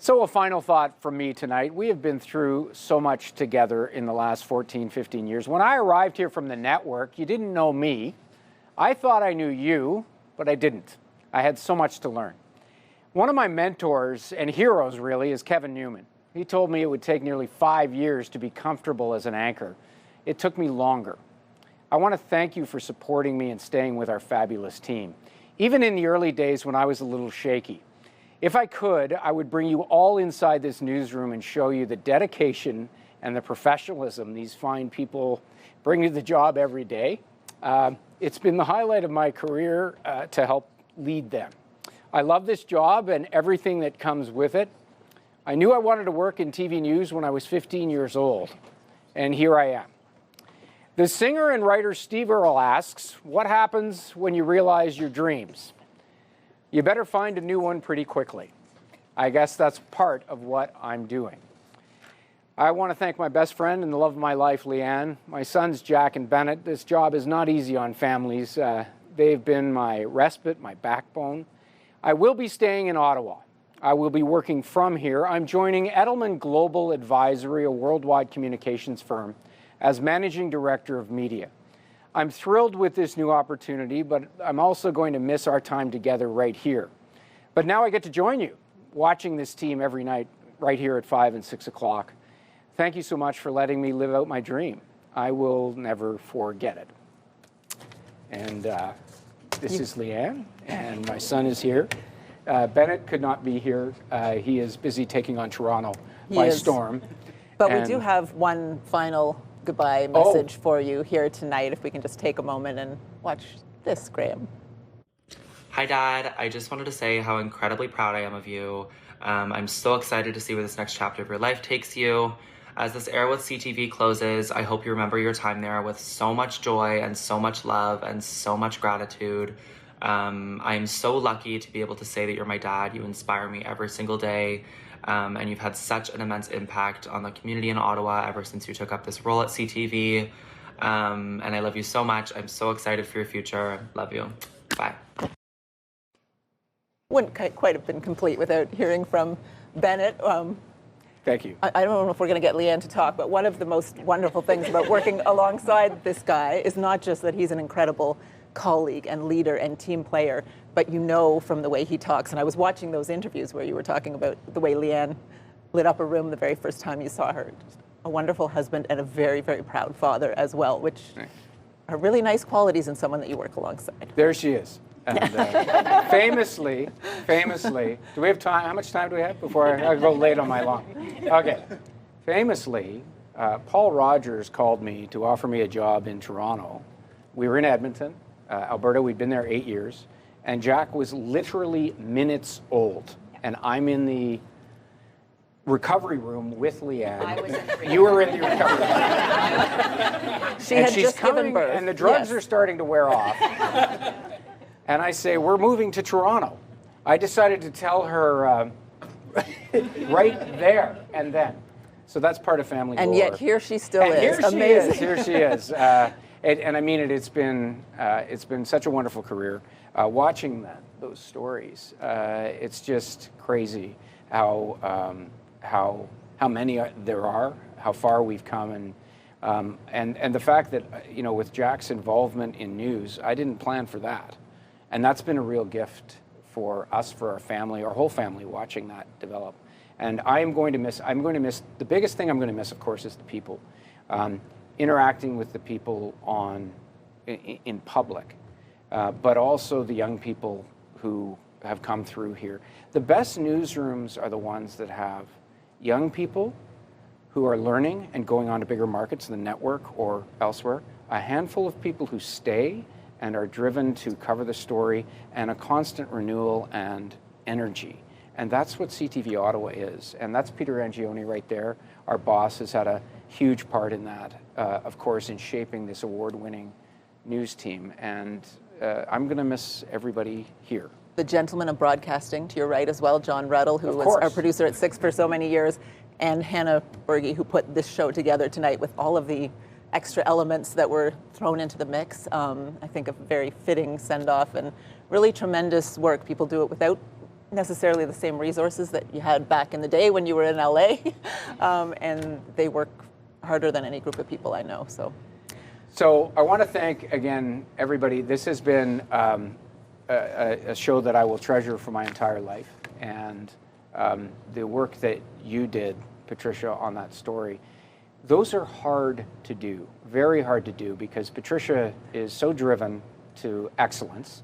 So a final thought from me tonight. We have been through so much together in the last 14, 15 years. When I arrived here from the network, you didn't know me. I thought I knew you, but I didn't. I had so much to learn. One of my mentors and heroes, really, is Kevin Newman. He told me it would take nearly 5 years to be comfortable as an anchor. It took me longer. I want to thank you for supporting me and staying with our fabulous team, even in the early days when I was a little shaky. If I could, I would bring you all inside this newsroom and show you the dedication and the professionalism these fine people bring to the job every day. It's been the highlight of my career to help lead them. I love this job and everything that comes with it. I knew I wanted to work in TV news when I was 15 years old, and here I am. The singer and writer Steve Earle asks, what happens when you realize your dreams? You better find a new one pretty quickly. I guess that's part of what I'm doing. I want to thank my best friend and the love of my life, Leanne, my sons, Jack and Bennett. This job is not easy on families. They've been my respite, my backbone. I will be staying in Ottawa. I will be working from here. I'm joining Edelman Global Advisory, a worldwide communications firm, as Managing Director of Media. I'm thrilled with this new opportunity, but I'm also going to miss our time together right here. But now I get to join you, watching this team every night right here at 5 and 6 o'clock. Thank you so much for letting me live out my dream. I will never forget it. And this is Leanne, and my son is here. Bennett could not be here. He is busy taking on Toronto by storm. But we do have one final goodbye message for you here tonight, if we can just take a moment and watch this, Graham. Hi, Dad. I just wanted to say how incredibly proud I am of you. I'm so excited to see where this next chapter of your life takes you. As this era with CTV closes, I hope you remember your time there with so much joy and so much love and so much gratitude. I am so lucky to be able to say that you're my dad. You inspire me every single day. And you've had such an immense impact on the community in Ottawa ever since you took up this role at CTV. And I love you so much. I'm so excited for your future. Love you. Bye. Wouldn't quite have been complete without hearing from Bennett. Thank you. I don't know if we're going to get Leanne to talk, but one of the most wonderful things about working alongside this guy is not just that he's an incredible colleague and leader and team player, but you know from the way he talks. And I was watching those interviews where you were talking about the way Leanne lit up a room the very first time you saw her. Just a wonderful husband and a very, very proud father as well, which are really nice qualities in someone that you work alongside. There she is. And famously, do we have time? How much time do we have before I go late on my lawn? Okay. Famously, Paul Rogers called me to offer me a job in Toronto. We were in Edmonton, Alberta. We'd been there 8 years. And Jack was literally minutes old. And I'm in the recovery room with Leanne. I was in the recovery You were in the recovery room. She had just given birth. And the drugs are starting to wear off. And I say, we're moving to Toronto. I decided to tell her right there and then. So that's part of family lore. And yet here she still is. Amazing. Here she is. And I mean it. It's been such a wonderful career. Watching those stories, it's just crazy how many there are, how far we've come, and the fact that with Jack's involvement in news, I didn't plan for that. And that's been a real gift for us, for our family, our whole family, watching that develop. And I'm going to miss, the biggest thing I'm going to miss, of course, is the people. Interacting with the people in public, but also the young people who have come through here. The best newsrooms are the ones that have young people who are learning and going on to bigger markets in the network or elsewhere, a handful of people who stay and are driven to cover the story, and a constant renewal and energy. And that's what CTV Ottawa is. And that's Peter Angioni right there. Our boss has had a huge part in that, of course, in shaping this award-winning news team. And I'm going to miss everybody here. The gentleman of broadcasting to your right as well, John Ruddle, who was our producer at 6 for so many years, and Hannah Berge, who put this show together tonight with all of the extra elements that were thrown into the mix. I think a very fitting send-off and really tremendous work. People do it without necessarily the same resources that you had back in the day when you were in LA, and they work harder than any group of people I know. So I want to thank again everybody. This has been a show that I will treasure for my entire life, and the work that you did, Patricia, on that story, those are hard to do, very hard to do, because Patricia is so driven to excellence.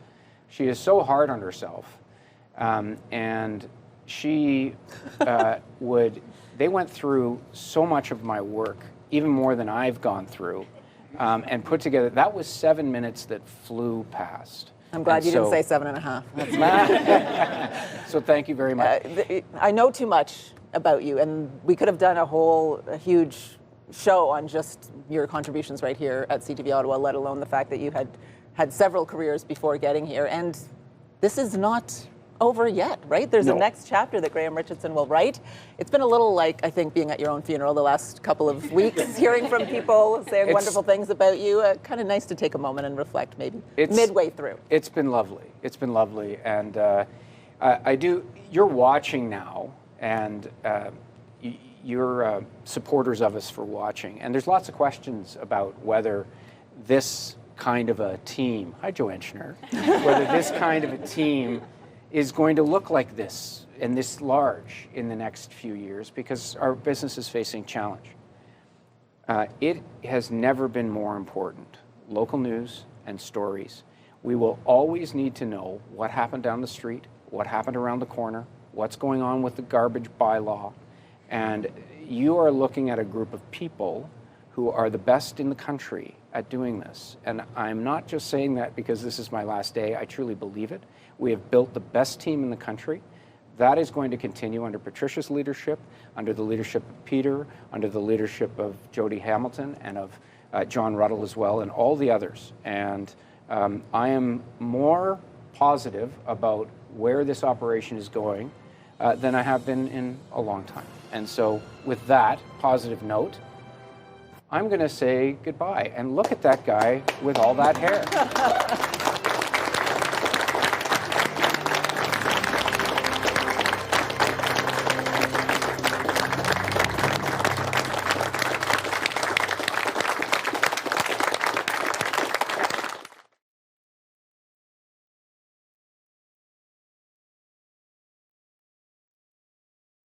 She is so hard on herself, and she they went through so much of my work, even more than I've gone through, and put together. That was 7 minutes that flew past. I'm glad you didn't say 7.5. So thank you very much. I know too much about you, and we could have done a huge show on just your contributions right here at CTV Ottawa, let alone the fact that you had several careers before getting here. And this is not over yet, right? There's a next chapter that Graham Richardson will write. It's been a little like, I think, being at your own funeral the last couple of weeks, hearing from people saying wonderful things about you. Kind of nice to take a moment and reflect maybe midway through. It's been lovely. It's been lovely. And you're watching now, and you're supporters of us for watching. And there's lots of questions about whether this kind of a team, hi Joanne Schnurr, whether this kind of a team is going to look like this and this large in the next few years, because our business is facing challenge. It has never been more important. Local news and stories. We will always need to know what happened down the street, what happened around the corner, what's going on with the garbage bylaw. And you are looking at a group of people who are the best in the country at doing this. And I'm not just saying that because this is my last day. I truly believe it. We have built the best team in the country. That is going to continue under Patricia's leadership, under the leadership of Peter, under the leadership of Jody Hamilton, and of John Ruddle as well, and all the others. And I am more positive about where this operation is going than I have been in a long time. And so with that positive note, I'm going to say goodbye. And look at that guy with all that hair.